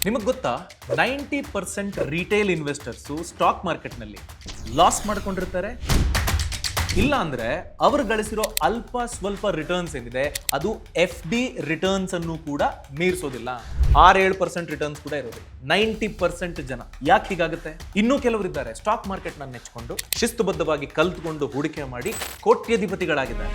ನಿಮಗೆ ಗೊತ್ತಾ 90% retail investors stock ಮಾರ್ಕೆಟ್ನಲ್ಲಿ ಲಾಸ್ ಮಾಡ್ಕೊಂಡಿರ್ತಾರೆ. ಇಲ್ಲ ಅಂದ್ರೆ ಅವರು ಗಳಿಸಿರೋ ಅಲ್ಪ ಸ್ವಲ್ಪ ರಿಟರ್ನ್ಸ್ ಏನಿದೆ ಅದು FD ರಿಟರ್ನ್ಸ್ ಅನ್ನು ಕೂಡ ಮೀರಿಸೋದಿಲ್ಲ. 6-7% ರಿಟರ್ನ್ಸ್ ಕೂಡ ಇರೋದು 90% ಜನ. ಯಾಕೆ ಹೀಗಾಗುತ್ತೆ? ಇನ್ನೂ ಕೆಲವರಿದ್ದಾರೆ ಸ್ಟಾಕ್ ಮಾರ್ಕೆಟ್ ನ ನೆಚ್ಕೊಂಡು ಶಿಸ್ತುಬದ್ಧವಾಗಿ ಕಲ್ತ್ಕೊಂಡು ಹೂಡಿಕೆ ಮಾಡಿ ಕೋಟ್ಯಧಿಪತಿಗಳಾಗಿದ್ದಾರೆ.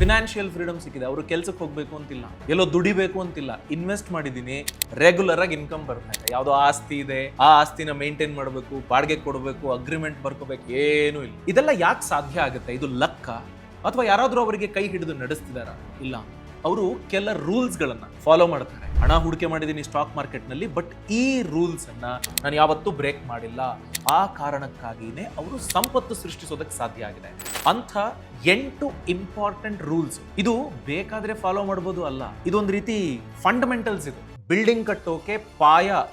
ಫಿನಾನ್ಷಿಯಲ್ ಫ್ರೀಡಮ್ ಸಿಕ್ಕಿದೆ, ಅವರು ಕೆಲಸಕ್ಕೆ ಹೋಗ್ಬೇಕು ಅಂತಿಲ್ಲ, ಎಲ್ಲೋ ದುಡಿಬೇಕು ಅಂತಿಲ್ಲ. ಇನ್ವೆಸ್ಟ್ ಮಾಡಿದ್ದೀನಿ, ರೆಗ್ಯುಲರ್ ಆಗಿ ಇನ್ಕಮ್ ಬರ್ತಾ ಇದೆ. ಯಾವುದೋ ಆಸ್ತಿ ಇದೆ, ಆ ಆಸ್ತಿನ ಮೇಂಟೈನ್ ಮಾಡಬೇಕು, ಬಾಡಿಗೆ ಕೊಡಬೇಕು, ಅಗ್ರಿಮೆಂಟ್ ಬರ್ಕೋಬೇಕು, ಏನೂ ಇಲ್ಲ. ಇದೆಲ್ಲ ಯಾಕೆ ಸಾಧ್ಯ ಆಗುತ್ತೆ? ಇದು ಲಕ್ಕ ಅಥವಾ ಯಾರಾದ್ರೂ ಅವರಿಗೆ ಕೈ ಹಿಡಿದು ನಡೆಸ್ತಿದಾರ? ಇಲ್ಲ, ಅವರು ಕೆಲ ರೂಲ್ಸ್ ಗಳನ್ನ ಫಾಲೋ ಮಾಡ್ತಾರೆ. ಹಣ ಹೂಡಿಕೆ ಮಾಡಿದ್ದೀನಿ ಸ್ಟಾಕ್ ಮಾರ್ಕೆಟ್ ನಲ್ಲಿ, ಬಟ್ ಈ ರೂಲ್ಸ್ ಅನ್ನ ನಾನು ಯಾವತ್ತೂ ಬ್ರೇಕ್ ಮಾಡಿಲ್ಲ. ಆ ಕಾರಣಕ್ಕಾಗಿನೇ ಅವರು ಸಂಪತ್ತು ಸೃಷ್ಟಿಸೋದಕ್ಕೆ ಸಾಧ್ಯ ಆಗಿದೆ. ಅಂಥ 8 ಇಂಪಾರ್ಟೆಂಟ್ ರೂಲ್ಸ್ ಇದು ಬೇಕಾದ್ರೆ ಫಾಲೋ ಮಾಡಬಹುದು ಅಲ್ಲ, ಇದೊಂದು ರೀತಿ ಫಂಡಮೆಂಟಲ್ಸ್. ಇದು ಬಿಲ್ಡಿಂಗ್ ಕಟ್ಟೋಕೆ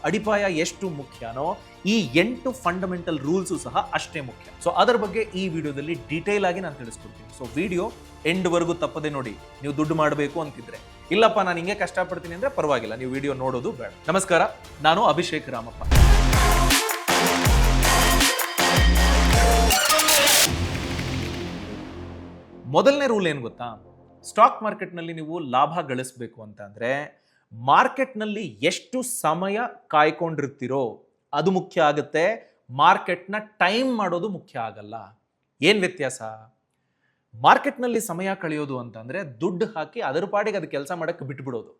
ಅಡಿಪಾಯ ಎಷ್ಟು ಮುಖ್ಯನೋ ಈ 8 ಫಂಡಮೆಂಟಲ್ ರೂಲ್ಸ್ ಸಹ ಅಷ್ಟೇ ಮುಖ್ಯ. ಸೊ ಅದರ ಬಗ್ಗೆ ಈ ವಿಡಿಯೋದಲ್ಲಿ ಡೀಟೇಲ್ ಆಗಿ ನಾನು ತಿಳಿಸ್ಕೊಡ್ತೀನಿ. ಸೊ ವಿಡಿಯೋ ಎಂಡ್ ವರೆಗೂ ತಪ್ಪದೆ ನೋಡಿ. ನೀವು ದುಡ್ಡು ಮಾಡಬೇಕು ಅಂತಿದ್ರೆ, ಇಲ್ಲಪ್ಪ ನಾನು ಹಿಂಗೆ ಕಷ್ಟಪಡ್ತೀನಿ ಅಂದ್ರೆ ಪರವಾಗಿಲ್ಲ, ನೀವು ವಿಡಿಯೋ ನೋಡೋದು ಬೇಡ. ನಮಸ್ಕಾರ, ನಾನು ಅಭಿಷೇಕ್ ರಾಮಪ್ಪ. ಮೊದಲನೇ ರೂಲ್ ಏನು ಗೊತ್ತಾ? ಸ್ಟಾಕ್ ಮಾರ್ಕೆಟ್ನಲ್ಲಿ ನೀವು ಲಾಭ ಗಳಿಸಬೇಕು ಅಂತ ಅಂದ್ರೆ ಮಾರ್ಕೆಟ್ನಲ್ಲಿ ಎಷ್ಟು ಸಮಯ ಕಾಯ್ಕೊಂಡಿರ್ತೀರೋ ಅದು ಮುಖ್ಯ ಆಗುತ್ತೆ. ಮಾರ್ಕೆಟ್ನ ಟೈಮ್ ಮಾಡೋದು ಮುಖ್ಯ ಆಗಲ್ಲ. ಏನ್ ವ್ಯತ್ಯಾಸ? ಮಾರ್ಕೆಟ್ನಲ್ಲಿ ಸಮಯ ಕಳೆಯೋದು ಅಂತಂದ್ರೆ ದುಡ್ಡು ಹಾಕಿ ಅದರ ಪಾಡಿಗೆ ಅದು ಕೆಲಸ ಮಾಡಕ್ಕೆ ಬಿಟ್ಬಿಡೋದು.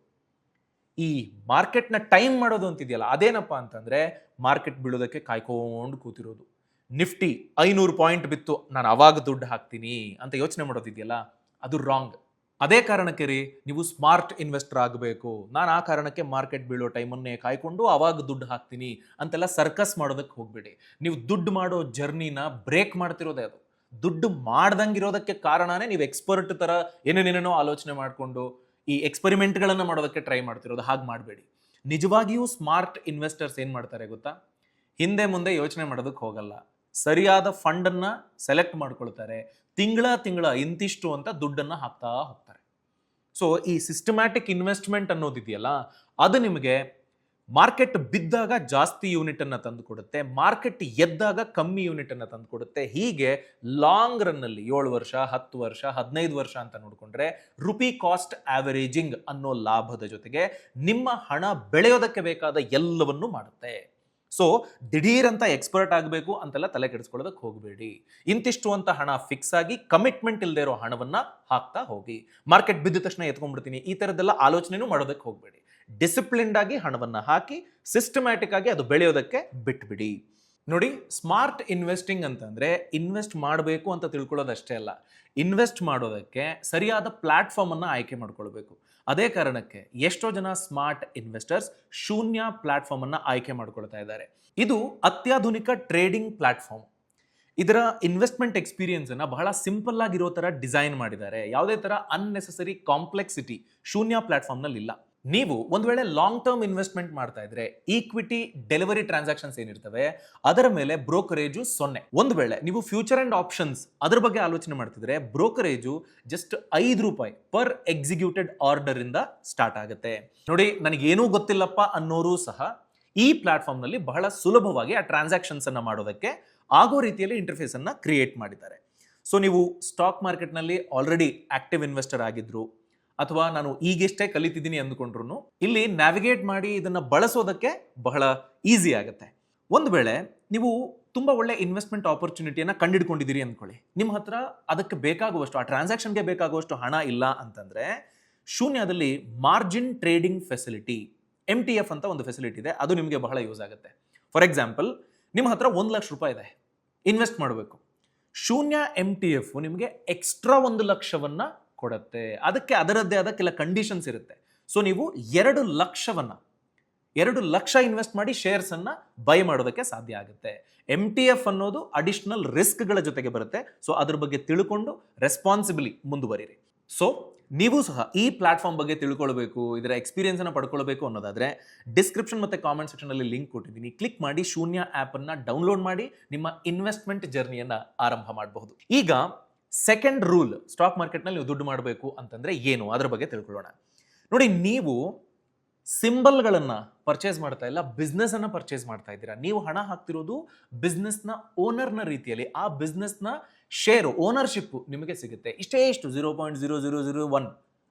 ಈ ಮಾರ್ಕೆಟ್ನ ಟೈಮ್ ಮಾಡೋದು ಅಂತಿದೆಯಲ್ಲ, ಅದೇನಪ್ಪ ಅಂತಂದ್ರೆ ಮಾರ್ಕೆಟ್ ಬೀಳೋದಕ್ಕೆ ಕಾಯ್ಕೊಂಡು ಕೂತಿರೋದು. ನಿಫ್ಟಿ 500 ಪಾಯಿಂಟ್ ಬಿತ್ತು, ನಾನು ಅವಾಗ ದುಡ್ಡು ಹಾಕ್ತೀನಿ ಅಂತ ಯೋಚನೆ ಮಾಡೋದಿದೆಯಲ್ಲ, ಅದು ರಾಂಗ್. ಅದೇ ಕಾರಣಕ್ಕೆ ರೀ ನೀವು ಸ್ಮಾರ್ಟ್ ಇನ್ವೆಸ್ಟರ್ ಆಗಬೇಕು. ನಾನು ಆ ಕಾರಣಕ್ಕೆ ಮಾರ್ಕೆಟ್ ಬೀಳೋ ಟೈಮನ್ನೇ ಕಾಯ್ಕೊಂಡು ಅವಾಗ ದುಡ್ಡು ಹಾಕ್ತೀನಿ ಅಂತೆಲ್ಲ ಸರ್ಕಸ್ ಮಾಡೋದಕ್ಕೆ ಹೋಗ್ಬೇಡಿ. ನೀವು ದುಡ್ಡು ಮಾಡೋ ಜರ್ನಿನ ಬ್ರೇಕ್ ಮಾಡ್ತಿರೋದೇ ಅದು. ದುಡ್ಡು ಮಾಡ್ದಂಗಿರೋದಕ್ಕೆ ಕಾರಣನೇ ನೀವು ಎಕ್ಸ್ಪರ್ಟ್ ತರ ಏನೇನೇನೋ ಆಲೋಚನೆ ಮಾಡಿಕೊಂಡು ಈ ಎಕ್ಸ್ಪೆರಿಮೆಂಟ್ಗಳನ್ನು ಮಾಡೋದಕ್ಕೆ ಟ್ರೈ ಮಾಡ್ತಿರೋದು. ಹಾಗೆ ಮಾಡಬೇಡಿ. ನಿಜವಾಗಿಯೂ ಸ್ಮಾರ್ಟ್ ಇನ್ವೆಸ್ಟರ್ಸ್ ಏನು ಮಾಡ್ತಾರೆ ಗೊತ್ತಾ? ಹಿಂದೆ ಮುಂದೆ ಯೋಚನೆ ಮಾಡೋದಕ್ಕೆ ಹೋಗಲ್ಲ, ಸರಿಯಾದ ಫಂಡನ್ನ ಸೆಲೆಕ್ಟ್ ಮಾಡ್ಕೊಳ್ತಾರೆ. ತಿಂಗಳ ಇಂತಿಷ್ಟು ಅಂತ ದುಡ್ಡನ್ನು ಹಾಕ್ತಾ ಹೋಗ್ತಾರೆ. ಸೊ ಈ ಸಿಸ್ಟಮ್ಯಾಟಿಕ್ ಇನ್ವೆಸ್ಟ್ಮೆಂಟ್ ಅನ್ನೋದಿದೆಯಲ್ಲ, ಅದು ನಿಮಗೆ ಮಾರ್ಕೆಟ್ ಬಿದ್ದಾಗ ಜಾಸ್ತಿ ಯೂನಿಟ್ ಅನ್ನ ತಂದು ಕೊಡುತ್ತೆ, ಮಾರ್ಕೆಟ್ ಎದ್ದಾಗ ಕಮ್ಮಿ ಯೂನಿಟ್ ಅನ್ನ ತಂದು ಕೊಡುತ್ತೆ. ಹೀಗೆ ಲಾಂಗ್ ರನ್ ಅಲ್ಲಿ 7 ವರ್ಷ 10 ವರ್ಷ 15 ವರ್ಷ ಅಂತ ನೋಡಿಕೊಂಡ್ರೆ ರುಪಿ ಕಾಸ್ಟ್ ಆವರೇಜಿಂಗ್ ಅನ್ನೋ ಲಾಭದ ಜೊತೆಗೆ ನಿಮ್ಮ ಹಣ ಬೆಳೆಯೋದಕ್ಕೆ ಬೇಕಾದ ಎಲ್ಲವನ್ನೂ ಮಾಡುತ್ತೆ. ಸೊ ದಿಢೀರ್ ಅಂತ ಎಕ್ಸ್ಪರ್ಟ್ ಆಗಬೇಕು ಅಂತೆಲ್ಲ ತಲೆ ಕೆಡಿಸ್ಕೊಳ್ಳೋದಕ್ಕೆ ಹೋಗಬೇಡಿ. ಇಂತಿಷ್ಟು ಅಂತ ಹಣ ಫಿಕ್ಸ್ ಆಗಿ ಕಮಿಟ್ಮೆಂಟ್ ಇಲ್ಲದೆ ಇರೋ ಹಣವನ್ನ ಹಾಕ್ತಾ ಹೋಗಿ. ಮಾರ್ಕೆಟ್ ಬಿದ್ದ ತಕ್ಷಣ ಎತ್ಕೊಂಡ್ಬಿಡ್ತೀನಿ ಈ ತರದ್ದೆಲ್ಲ ಆಲೋಚನೆನೂ ಮಾಡೋದಕ್ಕೆ ಹೋಗಬೇಡಿ. ಡಿಸಿಪ್ಲಿನ್ಡ್ ಆಗಿ ಹಣವನ್ನ ಹಾಕಿ ಸಿಸ್ಟಮ್ಯಾಟಿಕ್ ಆಗಿ ಅದು ಬೆಳೆಯೋದಕ್ಕೆ ಬಿಟ್ಬಿಡಿ. ನೋಡಿ, ಸ್ಮಾರ್ಟ್ ಇನ್ವೆಸ್ಟಿಂಗ್ ಅಂತಂದ್ರೆ ಇನ್ವೆಸ್ಟ್ ಮಾಡಬೇಕು ಅಂತ ತಿಳ್ಕೊಳ್ಳೋದಷ್ಟೇ ಅಲ್ಲ, ಇನ್ವೆಸ್ಟ್ ಮಾಡೋದಕ್ಕೆ ಸರಿಯಾದ ಪ್ಲಾಟ್ಫಾರ್ಮ್ ಅನ್ನ ಆಯ್ಕೆ ಮಾಡ್ಕೊಳ್ಬೇಕು. ಅದೇ ಕಾರಣಕ್ಕೆ ಎಷ್ಟೋ ಜನ ಸ್ಮಾರ್ಟ್ ಇನ್ವೆಸ್ಟರ್ಸ್ ಶೂನ್ಯ ಪ್ಲಾಟ್ಫಾರ್ಮ್ ಅನ್ನ ಆಯ್ಕೆ ಮಾಡ್ಕೊಳ್ತಾ ಇದ್ದಾರೆ. ಇದು ಅತ್ಯಾಧುನಿಕ ಟ್ರೇಡಿಂಗ್ ಪ್ಲಾಟ್ಫಾರ್ಮ್. ಇದರ ಇನ್ವೆಸ್ಟ್ಮೆಂಟ್ ಎಕ್ಸ್ಪೀರಿಯನ್ಸ್ ಅನ್ನ ಬಹಳ ಸಿಂಪಲ್ ಆಗಿರೋ ತರ ಡಿಸೈನ್ ಮಾಡಿದ್ದಾರೆ. ಯಾವುದೇ ತರ ಅನ್ನೆಸೆಸರಿ ಕಾಂಪ್ಲೆಕ್ಸಿಟಿ ಶೂನ್ಯ ಪ್ಲಾಟ್ಫಾರ್ಮ್ ನಲ್ಲಿ ಇಲ್ಲ. ನೀವು ಒಂದು ವೇಳೆ ಲಾಂಗ್ ಟರ್ಮ್ ಇನ್ವೆಸ್ಟ್ಮೆಂಟ್ ಮಾಡ್ತಾ ಇದ್ರೆ ಈಕ್ವಿಟಿ ಡೆಲಿವರಿ ಟ್ರಾನ್ಸಾಕ್ಷನ್ಸ್ ಏನಿರ್ತವೆ ಅದರ ಮೇಲೆ ಬ್ರೋಕರೇಜು 0. ಒಂದು ವೇಳೆ ನೀವು ಫ್ಯೂಚರ್ ಅಂಡ್ ಆಪ್ಷನ್ಸ್ ಅದ್ರ ಬಗ್ಗೆ ಆಲೋಚನೆ ಮಾಡ್ತಿದ್ರೆ brokerage just ₹5 per executed order ಇಂದ ಸ್ಟಾರ್ಟ್ ಆಗುತ್ತೆ. ನೋಡಿ, ನನಗೇನೂ ಗೊತ್ತಿಲ್ಲಪ್ಪ ಅನ್ನೋರು ಸಹ ಈ ಪ್ಲಾಟ್ಫಾರ್ಮ್ ನಲ್ಲಿ ಬಹಳ ಸುಲಭವಾಗಿ ಆ ಟ್ರಾನ್ಸಾಕ್ಷನ್ಸ್ ಅನ್ನ ಮಾಡೋದಕ್ಕೆ ಆಗೋ ರೀತಿಯಲ್ಲಿ ಇಂಟರ್ಫೇಸ್ ಅನ್ನ ಕ್ರಿಯೇಟ್ ಮಾಡಿದ್ದಾರೆ. ಸೊ ನೀವು ಸ್ಟಾಕ್ ಮಾರ್ಕೆಟ್ ನಲ್ಲಿ ಆಲ್ರೆಡಿ ಆಕ್ಟಿವ್ ಇನ್ವೆಸ್ಟರ್ ಆಗಿದ್ರು ಅಥವಾ ನಾನು ಈಗೆಷ್ಟೇ ಕಲಿತಿದ್ದೀನಿ ಅಂದ್ಕೊಂಡ್ರು ಇಲ್ಲಿ ನ್ಯಾವಿಗೇಟ್ ಮಾಡಿ ಇದನ್ನ ಬಳಸೋದಕ್ಕೆ ಬಹಳ ಈಸಿ ಆಗುತ್ತೆ. ಒಂದು ವೇಳೆ ನೀವು ತುಂಬಾ ಒಳ್ಳೆ ಇನ್ವೆಸ್ಟ್ಮೆಂಟ್ ಆಪರ್ಚುನಿಟಿಯನ್ನ ಕಂಡಿಡ್ಕೊಂಡಿದ್ದೀರಿ ಅಂದ್ಕೊಳ್ಳಿ, ನಿಮ್ಮ ಹತ್ರ ಅದಕ್ಕೆ ಬೇಕಾಗುವಷ್ಟು ಆ ಟ್ರಾನ್ಸಾಕ್ಷನ್ಗೆ ಬೇಕಾಗುವಷ್ಟು ಹಣ ಇಲ್ಲ ಅಂತಂದ್ರೆ ಶೂನ್ಯದಲ್ಲಿ ಮಾರ್ಜಿನ್ ಟ್ರೇಡಿಂಗ್ ಫೆಸಿಲಿಟಿ MTF ಅಂತ ಒಂದು ಫೆಸಿಲಿಟಿ ಇದೆ. ಅದು ನಿಮಗೆ ಬಹಳ ಯೂಸ್ ಆಗುತ್ತೆ. ಫಾರ್ ಎಕ್ಸಾಂಪಲ್, ನಿಮ್ಮ ಹತ್ರ ₹1,00,000 ಇದೆ, ಇನ್ವೆಸ್ಟ್ ಮಾಡಬೇಕು. ಶೂನ್ಯ MTF ನಿಮಗೆ ಎಕ್ಸ್ಟ್ರಾ ₹1,00,000 ಕೊಡುತ್ತೆ. ಅದಕ್ಕೆ ಅದರದ್ದೇ ಆದ ಕೆಲ ಕಂಡೀಷನ್ಸ್ ಇರುತ್ತೆ. ಸೊ ನೀವು 2,00,000 ಇನ್ವೆಸ್ಟ್ ಮಾಡಿ ಶೇರ್ಸ್ ಅನ್ನ ಬೈ ಮಾಡೋದಕ್ಕೆ ಸಾಧ್ಯ ಆಗುತ್ತೆ. MTF ಅನ್ನೋದು ಅಡಿಷನಲ್ ರಿಸ್ಕ್ ಗಳ ಜೊತೆಗೆ ಬರುತ್ತೆ. ಸೊ ಅದ್ರ ಬಗ್ಗೆ ತಿಳ್ಕೊಂಡು ರೆಸ್ಪಾನ್ಸಿಬಲಿ ಮುಂದುವರಿರಿ. ಸೊ ನೀವು ಸಹ ಈ ಪ್ಲಾಟ್ಫಾರ್ಮ್ ಬಗ್ಗೆ ತಿಳ್ಕೊಳ್ಬೇಕು, ಇದರ ಎಕ್ಸ್ಪೀರಿಯನ್ಸ್ ಅನ್ನ ಪಡ್ಕೊಳ್ಬೇಕು ಅನ್ನೋದಾದ್ರೆ ಡಿಸ್ಕ್ರಿಪ್ಷನ್ ಮತ್ತೆ ಕಾಮೆಂಟ್ ಸೆಕ್ಷನ್ ಅಲ್ಲಿ ಲಿಂಕ್ ಕೊಟ್ಟಿದ್ದೀನಿ. ಕ್ಲಿಕ್ ಮಾಡಿ ಶೂನ್ಯ ಆಪ್ ಅನ್ನ ಡೌನ್ಲೋಡ್ ಮಾಡಿ ನಿಮ್ಮ ಇನ್ವೆಸ್ಟ್ಮೆಂಟ್ ಜರ್ನಿಯನ್ನ ಆರಂಭ ಮಾಡಬಹುದು. ಈಗ ಸೆಕೆಂಡ್ ರೂಲ್, ಸ್ಟಾಕ್ ಮಾರ್ಕೆಟ್ ನಲ್ಲಿ ನೀವು ದುಡ್ಡು ಮಾಡಬೇಕು ಅಂತಂದ್ರೆ ಏನು, ಅದರ ಬಗ್ಗೆ ತಿಳ್ಕೊಳ್ಳೋಣ. ನೋಡಿ, ನೀವು ಸಿಂಬಲ್ಗಳನ್ನ ಪರ್ಚೇಸ್ ಮಾಡ್ತಾ ಇಲ್ಲ, ಬಿಸ್ನೆಸ್ ಅನ್ನ ಪರ್ಚೇಸ್ ಮಾಡ್ತಾ ಇದ್ದೀರಾ. ನೀವು ಹಣ ಹಾಕ್ತಿರೋದು ಬಿಸ್ನೆಸ್ನ ಓನರ್ನ ರೀತಿಯಲ್ಲಿ. ಆ ಬಿಸ್ನೆಸ್ನ ಶೇರು, ಓನರ್ಶಿಪ್ ನಿಮಗೆ ಸಿಗುತ್ತೆ. ಇಷ್ಟು 0.0001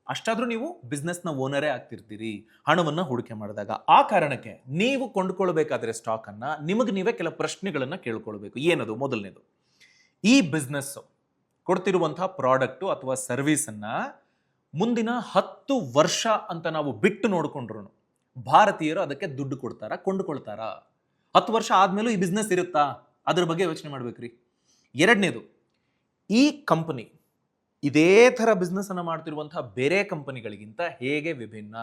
ಅಷ್ಟಾದ್ರೂ ನೀವು ಬಿಸ್ನೆಸ್ನ ಓನರೇ ಆಗ್ತಿರ್ತೀರಿ ಹಣವನ್ನ ಹೂಡಿಕೆ ಮಾಡಿದಾಗ. ಆ ಕಾರಣಕ್ಕೆ ನೀವು ಕೊಂಡ್ಕೊಳ್ಬೇಕಾದ್ರೆ ಸ್ಟಾಕ್ ಅನ್ನ ನಿಮಗೆ ನೀವೇ ಕೆಲ ಪ್ರಶ್ನೆಗಳನ್ನ ಕೇಳ್ಕೊಳ್ಬೇಕು. ಏನದು? ಮೊದಲನೇದು, ಈ ಬಿಸ್ನೆಸ್ ಕೊಡ್ತಿರುವಂತಹ ಪ್ರಾಡಕ್ಟು ಅಥವಾ ಸರ್ವಿಸ್ ಅನ್ನ ಮುಂದಿನ 10 ವರ್ಷ ಅಂತ ನಾವು ಬಿಟ್ಟು ನೋಡ್ಕೊಂಡ್ರು ಭಾರತೀಯರು ಅದಕ್ಕೆ ದುಡ್ಡು ಕೊಡ್ತಾರಾ, ಕೊಂಡುಕೊಳ್ತಾರಾ? 10 ವರ್ಷ ಆದ್ಮೇಲೂ ಈ ಬಿಸ್ನೆಸ್ ಇರುತ್ತಾ? ಅದ್ರ ಬಗ್ಗೆ ಯೋಚನೆ ಮಾಡ್ಬೇಕ್ರಿ. ಎರಡನೇದು, ಈ ಕಂಪನಿ ಇದೇ ಥರ ಬಿಸ್ನೆಸ್ ಅನ್ನ ಮಾಡ್ತಿರುವಂತಹ ಬೇರೆ ಕಂಪನಿಗಳಿಗಿಂತ ಹೇಗೆ ವಿಭಿನ್ನ,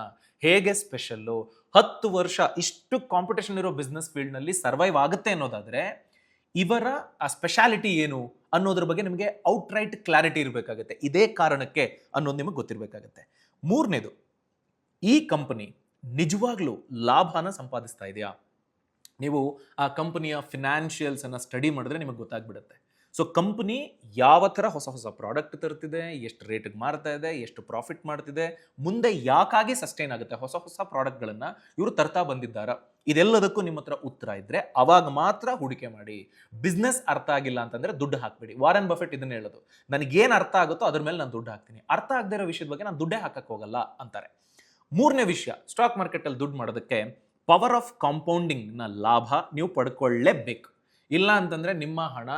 ಹೇಗೆ ಸ್ಪೆಷಲ್ಲು? 10 ವರ್ಷ ಇಷ್ಟು ಕಾಂಪಿಟೇಷನ್ ಇರೋ ಬಿಸ್ನೆಸ್ ಫೀಲ್ಡ್ನಲ್ಲಿ ಸರ್ವೈವ್ ಆಗುತ್ತೆ ಅನ್ನೋದಾದ್ರೆ ಇವರ ಆ ಸ್ಪೆಷಾಲಿಟಿ ಏನು ಅನ್ನೋದ್ರ ಬಗ್ಗೆ ನಿಮಗೆ ಔಟ್ರೈಟ್ ಕ್ಲಾರಿಟಿ ಇರಬೇಕಾಗುತ್ತೆ. ಇದೇ ಕಾರಣಕ್ಕೆ ಅನ್ನೋದು ನಿಮಗೆ ಗೊತ್ತಿರಬೇಕಾಗುತ್ತೆ. ಮೂರನೇದು, ಈ ಕಂಪನಿ ನಿಜವಾಗ್ಲೂ ಲಾಭನ ಸಂಪಾದಿಸ್ತಾ ಇದೆಯಾ? ನೀವು ಆ ಕಂಪನಿಯ ಫಿನಾನ್ಷಿಯಲ್ಸ್ ಅನ್ನ ಸ್ಟಡಿ ಮಾಡಿದ್ರೆ ನಿಮಗೆ ಗೊತ್ತಾಗ್ಬಿಡುತ್ತೆ. ಸೊ ಕಂಪನಿ ಯಾವ ಥರ ಹೊಸ ಹೊಸ ಪ್ರಾಡಕ್ಟ್ ತರ್ತಿದೆ, ಎಷ್ಟು ರೇಟಿಗೆ ಮಾರ್ತಾ ಇದೆ, ಎಷ್ಟು ಪ್ರಾಫಿಟ್ ಮಾಡ್ತಿದೆ, ಮುಂದೆ ಯಾಕಾಗಿ ಸಸ್ಟೈನ್ ಆಗುತ್ತೆ, ಹೊಸ ಹೊಸ ಪ್ರಾಡಕ್ಟ್ಗಳನ್ನು ಇವರು ತರ್ತಾ ಬಂದಿದ್ದಾರಾ? ಇದೆಲ್ಲದಕ್ಕೂ ನಿಮ್ಮ ಹತ್ರ ಉತ್ತರ ಇದ್ರೆ ಅವಾಗ ಮಾತ್ರ ಹೂಡಿಕೆ ಮಾಡಿ. ಬಿಸ್ನೆಸ್ ಅರ್ಥ ಆಗಿಲ್ಲ ಅಂತಂದ್ರೆ ದುಡ್ಡು ಹಾಕ್ಬೇಡಿ. ವಾರನ್ ಬಫೆಟ್ ಇದನ್ನ ಹೇಳೋದು, ನನಗೇನು ಅರ್ಥ ಆಗುತ್ತೋ ಅದ್ರ ಮೇಲೆ ನಾನು ದುಡ್ಡು ಹಾಕ್ತೀನಿ, ಅರ್ಥ ಆಗದೇ ಇರೋ ವಿಷಯದ ಬಗ್ಗೆ ನಾನು ದುಡ್ಡೇ ಹಾಕಕ್ಕೆ ಹೋಗಲ್ಲ ಅಂತಾರೆ. ಮೂರನೇ ವಿಷಯ, ಸ್ಟಾಕ್ ಮಾರ್ಕೆಟ್ ಅಲ್ಲಿ ದುಡ್ಡು ಮಾಡೋದಕ್ಕೆ ಪವರ್ ಆಫ್ ಕಾಂಪೌಂಡಿಂಗ್ ನ ಲಾಭ ನೀವು ಪಡ್ಕೊಳ್ಳೇಬೇಕು. ಇಲ್ಲ ಅಂತಂದ್ರೆ ನಿಮ್ಮ ಹಣ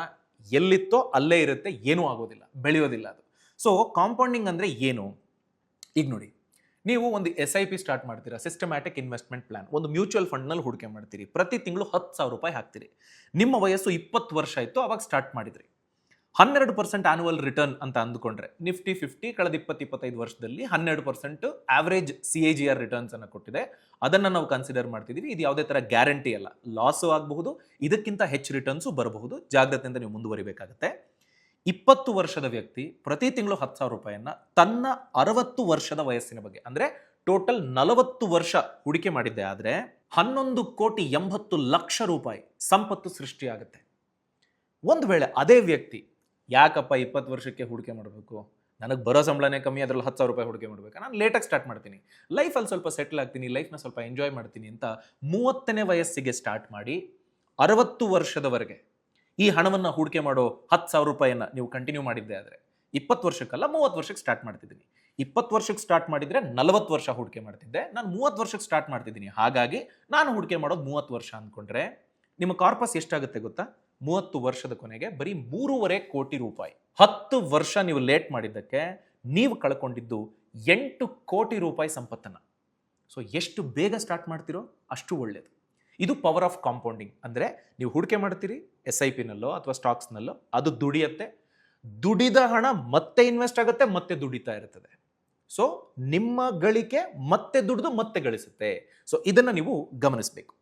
ಎಲ್ಲಿತ್ತೋ ಅಲ್ಲೇ ಇರುತ್ತೆ, ಏನೂ ಆಗೋದಿಲ್ಲ, ಬೆಳೆಯೋದಿಲ್ಲ ಅದು. ಸೊ ಕಾಂಪೌಂಡಿಂಗ್ ಅಂದ್ರೆ ಏನು? ಈಗ ನೋಡಿ, ನೀವು ಒಂದು SIP ಸ್ಟಾರ್ಟ್ ಮಾಡ್ತೀರಾ, ಸಿಸ್ಟಮ್ಯಾಟಿಕ್ ಇನ್ವೆಸ್ಟ್ಮೆಂಟ್ ಪ್ಲಾನ್, ಒಂದು ಮ್ಯೂಚುವಲ್ ಫಂಡ್ನಲ್ಲಿ ಹೂಡಿಕೆ ಮಾಡ್ತೀರಿ. ಪ್ರತಿ ತಿಂಗಳು 10,000 ರೂಪಾಯಿ ಹಾಕ್ತೀರಿ. ನಿಮ್ಮ ವಯಸ್ಸು 20 ವರ್ಷ ಇತ್ತು, ಅವಾಗ ಸ್ಟಾರ್ಟ್ ಮಾಡಿದ್ರಿ. 12% ಆನ್ಯುವಲ್ ರಿಟರ್ನ್ ಅಂತ ಅಂದ್ಕೊಂಡ್ರೆ ನಿಫ್ಟಿ 50 ಕಳೆದ 20-25 ವರ್ಷದಲ್ಲಿ 12% ಆವರೇಜ್ CAGR ರಿಟರ್ನ್ಸ್ ಅನ್ನು ಕೊಟ್ಟಿದೆ. ಅದನ್ನು ನಾವು ಕನ್ಸಿಡರ್ ಮಾಡ್ತಿದ್ದೀವಿ. ಇದು ಯಾವುದೇ ತರ ಗ್ಯಾರಂಟಿ ಅಲ್ಲ, ಲಾಸು ಆಗಬಹುದು, ಇದಕ್ಕಿಂತ ಹೆಚ್ಚು ರಿಟರ್ನ್ಸು ಬರಬಹುದು. ಜಾಗ್ರತೆಯಿಂದ ನೀವು ಮುಂದುವರಿಬೇಕಾಗುತ್ತೆ. 20 ವರ್ಷದ ವ್ಯಕ್ತಿ ಪ್ರತಿ ತಿಂಗಳು 10,000 ರೂಪಾಯಿಯನ್ನ ತನ್ನ 60 ವರ್ಷದ ವಯಸ್ಸಿನ ಬಗ್ಗೆ, ಅಂದ್ರೆ ಟೋಟಲ್ 40 ವರ್ಷ ಹೂಡಿಕೆ ಮಾಡಿದ್ದೆ ಆದ್ರೆ 11,80,00,000 ರೂಪಾಯಿ ಸಂಪತ್ತು ಸೃಷ್ಟಿಯಾಗುತ್ತೆ. ಒಂದು ವೇಳೆ ಅದೇ ವ್ಯಕ್ತಿ ಯಾಕಪ್ಪ 20 ವರ್ಷಕ್ಕೆ ಹೂಡಿಕೆ ಮಾಡಬೇಕು, ನನಗೆ ಬರೋ ಸಂಬಳನೇ ಕಮ್ಮಿ, ಅದರಲ್ಲಿ 10,000 ರೂಪಾಯಿ ಹೂಡಿಕೆ ಮಾಡಬೇಕಾ, ನಾನು ಲೇಟಾಗಿ ಸ್ಟಾರ್ಟ್ ಮಾಡ್ತೀನಿ, ಲೈಫಲ್ಲಿ ಸ್ವಲ್ಪ ಸೆಟಲ್ ಆಗ್ತೀನಿ, ಲೈಫ್ನ ಸ್ವಲ್ಪ ಎಂಜಾಯ್ ಮಾಡ್ತೀನಿ ಅಂತ 30ನೇ ವಯಸ್ಸಿಗೆ ಸ್ಟಾರ್ಟ್ ಮಾಡಿ 60 ವರ್ಷದವರೆಗೆ ಈ ಹಣವನ್ನು ಹೂಡಿಕೆ ಮಾಡೋ 10,000 ರೂಪಾಯಿಯನ್ನ ನೀವು ಕಂಟಿನ್ಯೂ ಮಾಡಿದ್ದೆ ಆದರೆ 20 ವರ್ಷಕ್ಕಲ್ಲ 30 ವರ್ಷಕ್ಕೆ ಸ್ಟಾರ್ಟ್ ಮಾಡ್ತಿದ್ದೀನಿ. 20 ವರ್ಷಕ್ಕೆ ಸ್ಟಾರ್ಟ್ ಮಾಡಿದ್ರೆ 40 ವರ್ಷ ಹೂಡಿಕೆ ಮಾಡ್ತಿದ್ದೆ, ನಾನು 30 ವರ್ಷಕ್ಕೆ ಸ್ಟಾರ್ಟ್ ಮಾಡ್ತಿದ್ದೀನಿ, ಹಾಗಾಗಿ ನಾನು ಹೂಡಿಕೆ ಮಾಡೋದು 30 ವರ್ಷ ಅಂದ್ಕೊಂಡ್ರೆ ನಿಮ್ಮ ಕಾರ್ಪಸ್ ಎಷ್ಟಾಗುತ್ತೆ ಗೊತ್ತಾ? 30 ವರ್ಷದ ಕೊನೆಗೆ ಬರೀ 3.5 ಕೋಟಿ ರೂಪಾಯಿ. 10 ವರ್ಷ ನೀವು ಲೇಟ್ ಮಾಡಿದ್ದಕ್ಕೆ ನೀವು ಕಳ್ಕೊಂಡಿದ್ದು 8 ಕೋಟಿ ರೂಪಾಯಿ ಸಂಪತ್ತನ್ನ. ಸೊ ಎಷ್ಟು ಬೇಗ ಸ್ಟಾರ್ಟ್ ಮಾಡ್ತಿರೋ ಅಷ್ಟು ಒಳ್ಳೇದು. ಇದು ಪವರ್ ಆಫ್ ಕಾಂಪೌಂಡಿಂಗ್. ಅಂದರೆ ನೀವು ಹೂಡಿಕೆ ಮಾಡ್ತೀರಿ SIPನಲ್ಲೋ ಅಥವಾ ಸ್ಟಾಕ್ಸ್ನಲ್ಲೋ, ಅದು ದುಡಿಯುತ್ತೆ, ದುಡಿದ ಹಣ ಮತ್ತೆ ಇನ್ವೆಸ್ಟ್ ಆಗುತ್ತೆ, ಮತ್ತೆ ದುಡಿತಾ ಇರ್ತದೆ. ಸೊ ನಿಮ್ಮ ಗಳಿಕೆ ಮತ್ತೆ ದುಡಿದು ಮತ್ತೆ ಗಳಿಸುತ್ತೆ. ಸೊ ಇದನ್ನು ನೀವು ಗಮನಿಸಬೇಕು.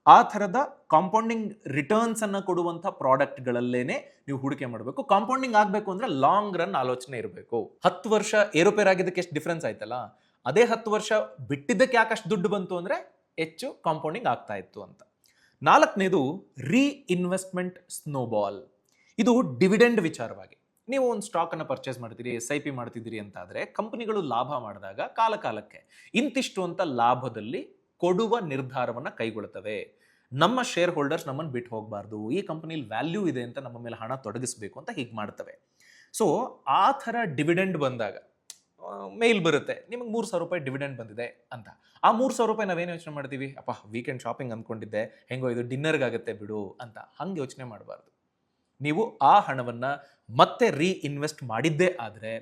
ಆ ಥರದ ಕಾಂಪೌಂಡಿಂಗ್ ರಿಟರ್ನ್ಸ್ ಅನ್ನು ಕೊಡುವಂಥ ಪ್ರಾಡಕ್ಟ್ಗಳಲ್ಲೇನೆ ನೀವು ಹೂಡಿಕೆ ಮಾಡಬೇಕು. ಕಾಂಪೌಂಡಿಂಗ್ ಆಗಬೇಕು ಅಂದ್ರೆ ಲಾಂಗ್ ರನ್ ಆಲೋಚನೆ ಇರಬೇಕು. 10 ವರ್ಷ ಏರೋಪೇರ್ ಆಗಿದ್ದಕ್ಕೆ ಎಷ್ಟು ಡಿಫ್ರೆನ್ಸ್ ಆಯ್ತಲ್ಲ, ಅದೇ 10 ವರ್ಷ ಬಿಟ್ಟಿದ್ದಕ್ಕೆ ಯಾಕಷ್ಟು ದುಡ್ಡು ಬಂತು ಅಂದ್ರೆ ಹೆಚ್ಚು ಕಾಂಪೌಂಡಿಂಗ್ ಆಗ್ತಾ ಇತ್ತು ಅಂತ. 4ನೇದು ರೀಇನ್ವೆಸ್ಟ್ಮೆಂಟ್ ಸ್ನೋಬಾಲ್. ಇದು ಡಿವಿಡೆಂಡ್ ವಿಚಾರವಾಗಿ. ನೀವು ಒಂದು ಸ್ಟಾಕ್ ಅನ್ನು ಪರ್ಚೇಸ್ ಮಾಡ್ತೀರಿ, SIP ಮಾಡ್ತಿದ್ದೀರಿ ಅಂತ ಆದ್ರೆ ಕಂಪನಿಗಳು ಲಾಭ ಮಾಡಿದಾಗ ಕಾಲಕಾಲಕ್ಕೆ ಇಂತಿಷ್ಟು ಅಂತ ಲಾಭದಲ್ಲಿ ಕೊಡುವ ನಿರ್ಧಾರವನ್ನ ಕೈಗೊಳ್ಳುತ್ತವೆ. ನಮ್ಮ ಶೇರ್ ಹೋಲ್ಡರ್ಸ್ ನಮ್ಮನ್ನು ಬಿಟ್ಟು ಹೋಗಬಾರ್ದು, ಈ ಕಂಪನಿಲಿ ವ್ಯಾಲ್ಯೂ ಇದೆ ಅಂತ ನಮ್ಮ ಮೇಲೆ ಹಣ ತೊಡಗಿಸ್ಬೇಕು ಅಂತ ಹೀಗೆ ಮಾಡ್ತವೆ. ಸೊ ಆ ಥರ ಡಿವಿಡೆಂಡ್ ಬಂದಾಗ ಮೇಲ್ ಬರುತ್ತೆ, ನಿಮಗೆ 3,000 ರೂಪಾಯಿ ಡಿವಿಡೆಂಡ್ ಬಂದಿದೆ ಅಂತ. ಆ 3,000 ರೂಪಾಯಿ ನಾವೇನು ಯೋಚನೆ ಮಾಡ್ತೀವಿ, ಅಪ್ಪ ವೀಕೆಂಡ್ ಶಾಪಿಂಗ್ ಅಂದ್ಕೊಂಡಿದ್ದೆ, ಹೆಂಗೋ ಇದು ಡಿನ್ನರ್ಗಾಗುತ್ತೆ ಬಿಡು ಅಂತ. ಹಂಗೆ ಯೋಚನೆ ಮಾಡಬಾರ್ದು. ನೀವು ಆ ಹಣವನ್ನ ಮತ್ತೆ ರೀಇನ್ವೆಸ್ಟ್ ಮಾಡಿದ್ದೇ ಆದರೆ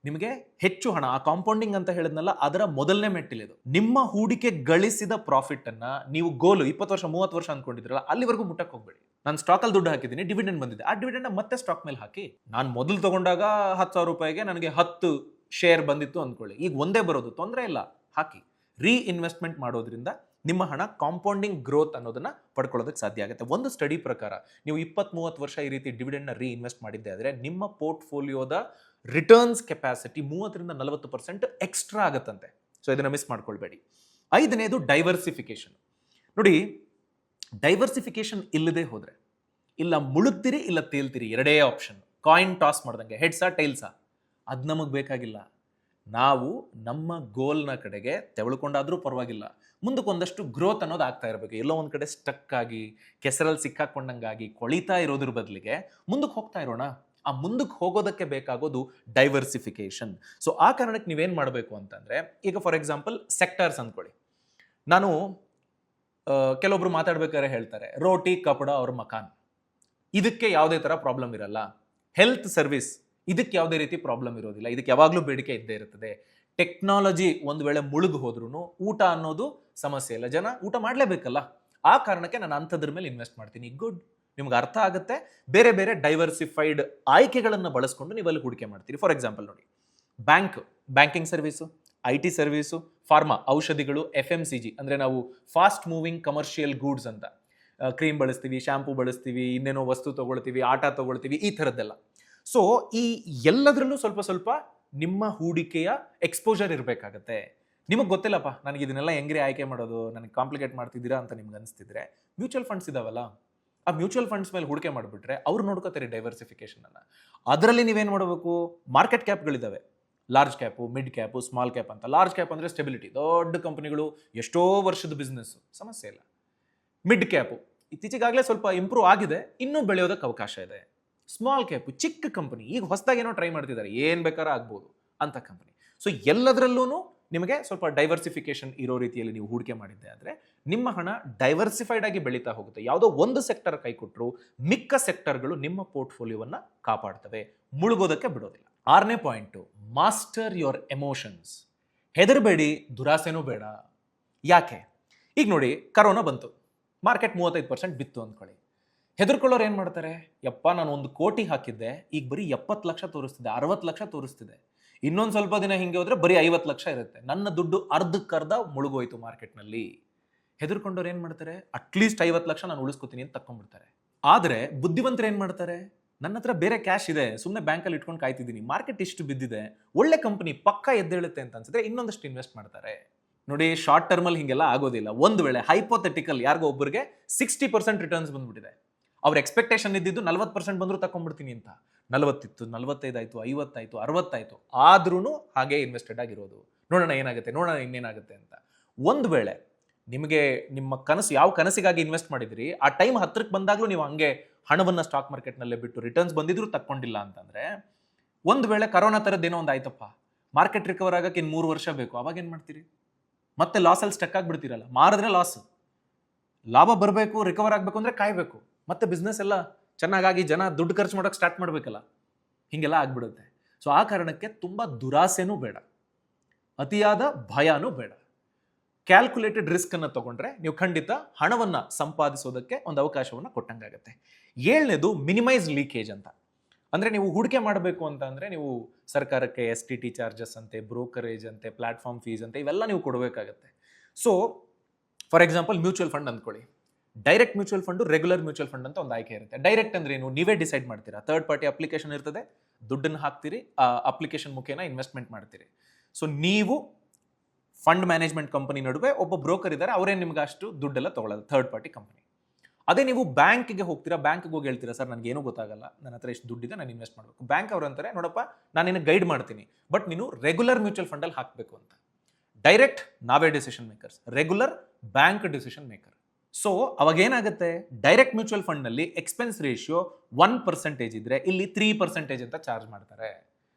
ನಿಮಗೆ ಹೆಚ್ಚು ಹಣ, ಆ ಕಾಂಪೌಂಡಿಂಗ್ ಅಂತ ಹೇಳಿದ್ನಲ್ಲ ಅದರ ಮೊದಲನೇ ಮೆಟ್ಟಿಲಿದು. ನಿಮ್ಮ ಹೂಡಿಕೆ ಗಳಿಸಿದ ಪ್ರಾಫಿಟ್ ಅನ್ನ ನೀವು ಗೋಲು 20 ವರ್ಷ 30 ವರ್ಷ ಅಂದ್ಕೊಂಡಿದ್ರಲ್ಲ ಅಲ್ಲಿವರೆಗೂ ಮುಟ್ಟಕ್ಕೆ ಹೋಗ್ಬೇಡಿ. ನಾನು ಸ್ಟಾಕಲ್ಲಿ ದುಡ್ಡು ಹಾಕಿದ್ದೀನಿ, ಡಿವಿಡೆಂಡ್ ಬಂದಿದೆ, ಆ ಡಿವಿಡೆಂಡ್ ಮತ್ತೆ ಸ್ಟಾಕ್ ಮೇಲೆ ಹಾಕಿ. ನಾನು ಮೊದಲು ತಗೊಂಡಾಗ 10,000 ರೂಪಾಯಿಗೆ ನನಗೆ 10 ಶೇರ್ ಬಂದಿತ್ತು ಅಂದ್ಕೊಳ್ಳಿ, ಈಗ ಒಂದೇ ಬರೋದು, ತೊಂದರೆ ಇಲ್ಲ, ಹಾಕಿ. ರೀಇನ್ವೆಸ್ಟ್ಮೆಂಟ್ ಮಾಡೋದ್ರಿಂದ ನಿಮ್ಮ ಹಣ ಕಾಂಪೌಂಡಿಂಗ್ ಗ್ರೋತ್ ಅನ್ನೋದನ್ನ ಪಡ್ಕೊಳ್ಳೋದಕ್ಕೆ ಸಾಧ್ಯ ಆಗುತ್ತೆ. ಒಂದು ಸ್ಟಡಿ ಪ್ರಕಾರ ನೀವು 20-30 ವರ್ಷ ಈ ರೀತಿ ಡಿವಿಡೆಂಡ್ನ ರೀಇನ್ವೆಸ್ಟ್ ಮಾಡಿದ್ದೆ ಆದರೆ ನಿಮ್ಮ ಪೋರ್ಟ್ಫೋಲಿಯೋದ ರಿಟರ್ನ್ಸ್ ಕೆಪಾಸಿಟಿ 30-40% ಎಕ್ಸ್ಟ್ರಾ ಆಗುತ್ತಂತೆ. ಸೊ ಇದನ್ನ ಮಿಸ್ ಮಾಡ್ಕೊಳ್ಬೇಡಿ. 5ನೇದು ಡೈವರ್ಸಿಫಿಕೇಶನ್. ನೋಡಿ, ಡೈವರ್ಸಿಫಿಕೇಶನ್ ಇಲ್ಲದೆ ಹೋದ್ರೆ ಇಲ್ಲ ಮುಳುಗ್ತೀರಿ ಇಲ್ಲ ತೇಲ್ತೀರಿ, ಎರಡೇ ಆಪ್ಷನ್. ಕಾಯಿನ್ ಟಾಸ್ ಮಾಡ್ದಂಗೆ, ಹೆಡ್ಸಾ ಟೈಲ್ಸಾ, ಅದು ನಮಗೆ ಬೇಕಾಗಿಲ್ಲ. ನಾವು ನಮ್ಮ ಗೋಲ್ನ ಕಡೆಗೆ ತೆವಳ್ಕೊಂಡಾದ್ರೂ ಪರವಾಗಿಲ್ಲ, ಮುಂದಕ್ಕೆ ಒಂದಷ್ಟು ಗ್ರೋತ್ ಅನ್ನೋದು ಆಗ್ತಾ ಇರಬೇಕು. ಎಲ್ಲೋ ಒಂದು ಕಡೆ ಸ್ಟಕ್ ಆಗಿ ಕೆಸರಲ್ಲಿ ಸಿಕ್ಕಾಕೊಂಡಂಗಾಗಿ ಕೊಳಿತಾ ಇರೋದ್ರ ಬದಲಿಗೆ ಮುಂದಕ್ಕೆ ಹೋಗ್ತಾ ಇರೋಣ. ಆ ಮುಂದಕ್ಕೆ ಹೋಗೋದಕ್ಕೆ ಬೇಕಾಗೋದು ಡೈವರ್ಸಿಫಿಕೇಶನ್. ಸೊ ಆ ಕಾರಣಕ್ಕೆ ನೀವೇನು ಮಾಡಬೇಕು ಅಂತಂದರೆ, ಈಗ ಫಾರ್ ಎಕ್ಸಾಂಪಲ್ ಸೆಕ್ಟರ್ಸ್ ಅಂದ್ಕೊಳ್ಳಿ. ನಾನು ಕೆಲವೊಬ್ರು ಮಾತಾಡ್ಬೇಕಾದ್ರೆ ಹೇಳ್ತಾರೆ ರೋಟಿ ಕಪಡ ಅವ್ರ ಮಕಾನ್, ಇದಕ್ಕೆ ಯಾವುದೇ ಥರ ಪ್ರಾಬ್ಲಮ್ ಇರಲ್ಲ. ಹೆಲ್ತ್ ಸರ್ವಿಸ್, ಇದಕ್ಕೆ ಯಾವುದೇ ರೀತಿ ಪ್ರಾಬ್ಲಮ್ ಇರೋದಿಲ್ಲ, ಇದಕ್ಕೆ ಯಾವಾಗಲೂ ಬೇಡಿಕೆ ಇದ್ದೇ ಇರ್ತದೆ. ಟೆಕ್ನಾಲಜಿ ಒಂದು ವೇಳೆ ಮುಳುಗು ಹೋದ್ರೂ ಊಟ ಅನ್ನೋದು ಸಮಸ್ಯೆ ಇಲ್ಲ, ಜನ ಊಟ ಮಾಡಲೇಬೇಕಲ್ಲ. ಆ ಕಾರಣಕ್ಕೆ ನಾನು ಅಂಥದ್ರ ಮೇಲೆ ಇನ್ವೆಸ್ಟ್ ಮಾಡ್ತೀನಿ. ಗುಡ್, ನಿಮ್ಗೆ ಅರ್ಥ ಆಗುತ್ತೆ. ಬೇರೆ ಬೇರೆ ಡೈವರ್ಸಿಫೈಡ್ ಆಯ್ಕೆಗಳನ್ನು ಬಳಸ್ಕೊಂಡು ನೀವು ಅಲ್ಲಿ ಹೂಡಿಕೆ ಮಾಡ್ತೀರಿ. ಫಾರ್ ಎಕ್ಸಾಂಪಲ್ ನೋಡಿ, banking service, IT service, pharma ಔಷಧಿಗಳು, FMCG ಅಂದರೆ ನಾವು ಫಾಸ್ಟ್ ಮೂವಿಂಗ್ ಕಮರ್ಷಿಯಲ್ ಗೂಡ್ಸ್ ಅಂತ, ಕ್ರೀಮ್ ಬಳಸ್ತೀವಿ, ಶಾಂಪೂ ಬಳಸ್ತೀವಿ, ಇನ್ನೇನೋ ವಸ್ತು ತೊಗೊಳ್ತೀವಿ, ಆಟ ತೊಗೊಳ್ತೀವಿ, ಈ ಥರದ್ದೆಲ್ಲ. ಸೊ ಈ ಎಲ್ಲದರಲ್ಲೂ ಸ್ವಲ್ಪ ಸ್ವಲ್ಪ ನಿಮ್ಮ ಹೂಡಿಕೆಯ ಎಕ್ಸ್ಪೋಜರ್ ಇರಬೇಕಾಗತ್ತೆ. ನಿಮಗೆ ಗೊತ್ತಿಲ್ಲಪ್ಪ ನನಗೆ ಇದನ್ನೆಲ್ಲ ಹೆಂಗ್ರಿ ಆಯ್ಕೆ ಮಾಡೋದು, ನನಗೆ ಕಾಂಪ್ಲಿಕೇಟ್ ಮಾಡ್ತಿದ್ದೀರಾ ಅಂತ ನಿಮ್ಗೆ ಅನಿಸ್ತಿದ್ರೆ, ಮ್ಯೂಚುವಲ್ ಫಂಡ್ಸ್ ಇದಾವಲ್ಲ, ಆ ಮ್ಯೂಚುವಲ್ ಫಂಡ್ಸ್ ಮೇಲೆ ಹೂಡಿಕೆ ಮಾಡಿಬಿಟ್ರೆ ಅವ್ರು ನೋಡ್ಕೋತಾರೆ ಡೈವರ್ಸಿಫಿಕೇಶನನ್ನು. ಅದರಲ್ಲಿ ನೀವೇನು ಮಾಡಬೇಕು, ಮಾರ್ಕೆಟ್ ಕ್ಯಾಪ್ಗಳಿದ್ದಾವೆ, large cap, mid cap, small cap ಅಂತ. ಲಾರ್ಜ್ ಕ್ಯಾಪ್ ಅಂದರೆ ಸ್ಟೆಬಿಲಿಟಿ, ದೊಡ್ಡ ಕಂಪನಿಗಳು, ಎಷ್ಟೋ ವರ್ಷದ ಬಿಸ್ನೆಸ್ಸು, ಸಮಸ್ಯೆ ಇಲ್ಲ. ಮಿಡ್ ಕ್ಯಾಪು ಇತ್ತೀಚೆಗಾಗಲೇ ಸ್ವಲ್ಪ ಇಂಪ್ರೂವ್ ಆಗಿದೆ, ಇನ್ನೂ ಬೆಳೆಯೋದಕ್ಕೆ ಅವಕಾಶ ಇದೆ. ಸ್ಮಾಲ್ ಕ್ಯಾಪು ಚಿಕ್ಕ ಕಂಪನಿ, ಈಗ ಹೊಸದಾಗಿ ಏನೋ ಟ್ರೈ ಮಾಡ್ತಿದ್ದಾರೆ, ಏನು ಬೇಕಾದ್ರೂ ಆಗ್ಬೋದು ಅಂತ ಕಂಪನಿ. ಸೊ ಎಲ್ಲದರಲ್ಲೂ ನಿಮಗೆ ಸ್ವಲ್ಪ ಡೈವರ್ಸಿಫಿಕೇಶನ್ ಇರೋ ರೀತಿಯಲ್ಲಿ ನೀವು ಹೂಡಿಕೆ ಮಾಡಿದ್ದೆ ಆದರೆ ನಿಮ್ಮ ಹಣ ಡೈವರ್ಸಿಫೈಡ್ ಆಗಿ ಬೆಳೀತಾ ಹೋಗುತ್ತೆ. ಯಾವುದೋ ಒಂದು ಸೆಕ್ಟರ್ ಕೈ ಕೊಟ್ಟರು ಮಿಕ್ಕ ಸೆಕ್ಟರ್ಗಳು ನಿಮ್ಮ ಪೋರ್ಟ್ಫೋಲಿಯೋವನ್ನು ಕಾಪಾಡ್ತವೆ, ಮುಳುಗೋದಕ್ಕೆ ಬಿಡೋದಿಲ್ಲ. 6ನೇ ಪಾಯಿಂಟು, ಮಾಸ್ಟರ್ ಯುವರ್ ಎಮೋಷನ್ಸ್. ಹೆದರಬೇಡಿ, ದುರಾಸೆನೂ ಬೇಡ. ಯಾಕೆ? ಈಗ ನೋಡಿ, ಕರೋನಾ ಬಂತು, ಮಾರ್ಕೆಟ್ 35% ಬಿತ್ತು ಅಂದ್ಕೊಳ್ಳಿ. ಹೆದರ್ಕೊಳ್ಳೋರು ಏನು ಮಾಡ್ತಾರೆ, ಯಪ್ಪ ನಾನು 1 ಕೋಟಿ ಹಾಕಿದ್ದೆ, ಈಗ ಬರೀ 70 ಲಕ್ಷ ತೋರಿಸ್ತಿದೆ, 60 ಲಕ್ಷ ತೋರಿಸ್ತಿದೆ, ಇನ್ನೊಂದು ಸ್ವಲ್ಪ ದಿನ ಹಿಂಗೆ ಹೋದ್ರೆ ಬರೀ 50 ಲಕ್ಷ ಇರುತ್ತೆ, ನನ್ನ ದುಡ್ಡು ಅರ್ಧಕ್ಕರ್ಧ ಮುಳುಗೋಯ್ತು ಮಾರ್ಕೆಟ್ನಲ್ಲಿ. ಹೆದರ್ಕೊಂಡವ್ರು ಏನು ಮಾಡ್ತಾರೆ, ಅಟ್ಲೀಸ್ಟ್ 50 ಲಕ್ಷ ನಾನು ಉಳಿಸ್ಕೊತೀನಿ ಅಂತ ತಕ್ಕೊಂಡ್ಬಿಡ್ತಾರೆ. ಆದರೆ ಬುದ್ಧಿವಂತರು ಏನು ಮಾಡ್ತಾರೆ, ನನ್ನ ಹತ್ರ ಬೇರೆ ಕ್ಯಾಶ್ ಇದೆ, ಸುಮ್ಮನೆ ಬ್ಯಾಂಕಲ್ಲಿ ಇಟ್ಕೊಂಡು ಕಾಯ್ತಿದ್ದೀನಿ, ಮಾರ್ಕೆಟ್ ಇಷ್ಟು ಬಿದ್ದಿದೆ, ಒಳ್ಳೆ ಕಂಪನಿ ಪಕ್ಕ ಎದ್ದೇಳುತ್ತೆ ಅಂತ ಅನ್ಸಿದ್ರೆ ಇನ್ನೊಂದಷ್ಟು ಇನ್ವೆಸ್ಟ್ ಮಾಡ್ತಾರೆ. ನೋಡಿ, ಶಾರ್ಟ್ ಟರ್ಮಲ್ಲಿ ಹಿಂಗೆಲ್ಲ ಆಗೋದಿಲ್ಲ. ಒಂದು ವೇಳೆ ಹೈಪೋಥೆಟಿಕಲ್ ಯಾರಿಗೋ ಒಬ್ಬರಿಗೆ 60% ರಿಟರ್ನ್ಸ್ ಬಂದ್ಬಿಟ್ಟಿದೆ, ಅವ್ರ ಎಕ್ಸ್ಪೆಕ್ಟೇಷನ್ ಇದ್ದಿದ್ದು 40% ಬಂದರೂ ತಗೊಂಡ್ಬಿಡ್ತೀನಿ ಅಂತ, 40 ಇತ್ತು, 45 ಆಯಿತು, 50 ಆಯಿತು, 60 ಆಯಿತು, ಆದ್ರೂ ಹಾಗೆ ಇನ್ವೆಸ್ಟೆಡ್ ಆಗಿರೋದು. ನೋಡೋಣ ಏನಾಗುತ್ತೆ, ನೋಡೋಣ ಇನ್ನೇನಾಗುತ್ತೆ ಅಂತ. ಒಂದು ವೇಳೆ ನಿಮಗೆ ನಿಮ್ಮ ಕನಸು, ಯಾವ ಕನಸಿಗಾಗಿ ಇನ್ವೆಸ್ಟ್ ಮಾಡಿದ್ರಿ, ಆ ಟೈಮ್ ಹತ್ರಕ್ಕೆ ಬಂದಾಗಲೂ ನೀವು ಹಂಗೆ ಹಣವನ್ನು ಸ್ಟಾಕ್ ಮಾರ್ಕೆಟ್ನಲ್ಲೇ ಬಿಟ್ಟು ರಿಟರ್ನ್ಸ್ ಬಂದಿದ್ರು ತಕ್ಕೊಂಡಿಲ್ಲ ಅಂತಂದರೆ, ಒಂದು ವೇಳೆ ಕರೋನಾ ಥರದ್ದೇನೋ ಒಂದು ಆಯ್ತಪ್ಪ, ಮಾರ್ಕೆಟ್ ರಿಕವರ್ ಆಗೋಕ್ಕೆ ಇನ್ನು 3 ವರ್ಷ ಬೇಕು, ಅವಾಗ ಏನು ಮಾಡ್ತೀರಿ? ಮತ್ತೆ ಲಾಸಲ್ಲಿ ಸ್ಟಕ್ ಆಗಿಬಿಡ್ತೀರಲ್ಲ. ಮಾರಿದ್ರೆ ಲಾಸ್, ಲಾಭ ಬರಬೇಕು, ರಿಕವರ್ ಆಗಬೇಕು ಅಂದರೆ ಕಾಯಬೇಕು, ಮತ್ತೆ ಬಿಸ್ನೆಸ್ ಎಲ್ಲ ಚೆನ್ನಾಗಾಗಿ ಜನ ದುಡ್ಡು ಖರ್ಚು ಮಾಡೋಕ್ಕೆ ಸ್ಟಾರ್ಟ್ ಮಾಡಬೇಕಲ್ಲ, ಹೀಗೆಲ್ಲ ಆಗ್ಬಿಡುತ್ತೆ. ಸೊ ಆ ಕಾರಣಕ್ಕೆ ತುಂಬ ದುರಾಸೆನೂ ಬೇಡ, ಅತಿಯಾದ ಭಯನೂ ಬೇಡ. ಕ್ಯಾಲ್ಕುಲೇಟೆಡ್ ರಿಸ್ಕನ್ನು ತಗೊಂಡ್ರೆ ನೀವು ಖಂಡಿತ ಹಣವನ್ನು ಸಂಪಾದಿಸೋದಕ್ಕೆ ಒಂದು ಅವಕಾಶವನ್ನು ಕೊಟ್ಟಂಗಾಗತ್ತೆ. 7ನೇದು, ಮಿನಿಮೈಸ್ ಲೀಕೇಜ್ ಅಂತ. ಅಂದರೆ ನೀವು ಹೂಡಿಕೆ ಮಾಡಬೇಕು ಅಂತ ಅಂದರೆ ನೀವು ಸರ್ಕಾರಕ್ಕೆ STT ಚಾರ್ಜಸ್ ಅಂತೆ, ಬ್ರೋಕರೇಜ್ ಅಂತೆ, ಪ್ಲಾಟ್ಫಾರ್ಮ್ ಫೀಸ್ ಅಂತೆ, ಇವೆಲ್ಲ ನೀವು ಕೊಡಬೇಕಾಗತ್ತೆ. So for example mutual fund ಅಂದ್ಕೊಳ್ಳಿ, direct mutual fund, regular mutual fund ಅಂತ ಒಂದು ಆಯ್ಕೆ ಇರುತ್ತೆ. ಡೈರೆಕ್ಟ್ ಅಂದ್ರೆ ಏನು, ನೀವೇ ಡಿಸೈಡ್ ಮಾಡ್ತೀರಾ, ಥರ್ಡ್ ಪಾರ್ಟಿ ಅಪ್ಲಿಕೇಶನ್ ಇರ್ತದೆ, ದುಡ್ಡನ್ನು ಹಾಕ್ತೀರಿ, ಆ ಅಪ್ಲಿಕೇಶನ್ ಮುಖೇನ ಇನ್ವೆಸ್ಟ್ಮೆಂಟ್ ಮಾಡ್ತೀರಿ. ಸೊ ನೀವು ಫಂಡ್ ಮ್ಯಾನೇಜ್ಮೆಂಟ್ ಕಂಪನಿ ನಡುವೆ ಒಬ್ಬ ಬ್ರೋಕರ್ ಇದ್ದಾರೆ, ಅವರೇ ನಿಮ್ಗೆ ಅಷ್ಟು ದುಡ್ಡೆಲ್ಲ ತಗೊಳ್ಳೋದು, ಥರ್ಡ್ ಪಾರ್ಟಿ ಕಂಪನಿ. ಅದೇ ನೀವು ಬ್ಯಾಂಕಿಗೆ ಹೋಗ್ತೀರಾ, ಬ್ಯಾಂಕಿಗೆ ಹೋಗಿ ಹೇಳ್ತೀರಾ, ಸರ್ ನನಗೇನೂ ಗೊತ್ತಾಗಲ್ಲ, ನನ್ನ ಹತ್ರ ಎಷ್ಟು ದುಡ್ಡಿದೆ, ನಾನು ಇನ್ವೆಸ್ಟ್ ಮಾಡಬೇಕು. ಬ್ಯಾಂಕ್ ಅವ್ರು ಅಂತಾರೆ, ನೋಡಪ್ಪ ನಾನು ನಿನಗೆ ಗೈಡ್ ಮಾಡ್ತೀನಿ, ಬಟ್ ನೀನು ರೆಗ್ಯುಲರ್ ಮ್ಯೂಚುವಲ್ ಫಂಡಲ್ಲಿ ಹಾಕಬೇಕು ಅಂತ. ಡೈರೆಕ್ಟ್ ನಾವೇ decision makers, regular bank decision maker. So ಅವಾಗ ಏನಾಗುತ್ತೆ, ಡೈರೆಕ್ಟ್ ಮ್ಯೂಚುವಲ್ ಫಂಡ್ನಲ್ಲಿ ಎಕ್ಸ್ಪೆನ್ಸ್ ರೇಷಿಯೋ 1% ಇದ್ರೆ ಇಲ್ಲಿ 3% ಅಂತ ಚಾರ್ಜ್ ಮಾಡ್ತಾರೆ.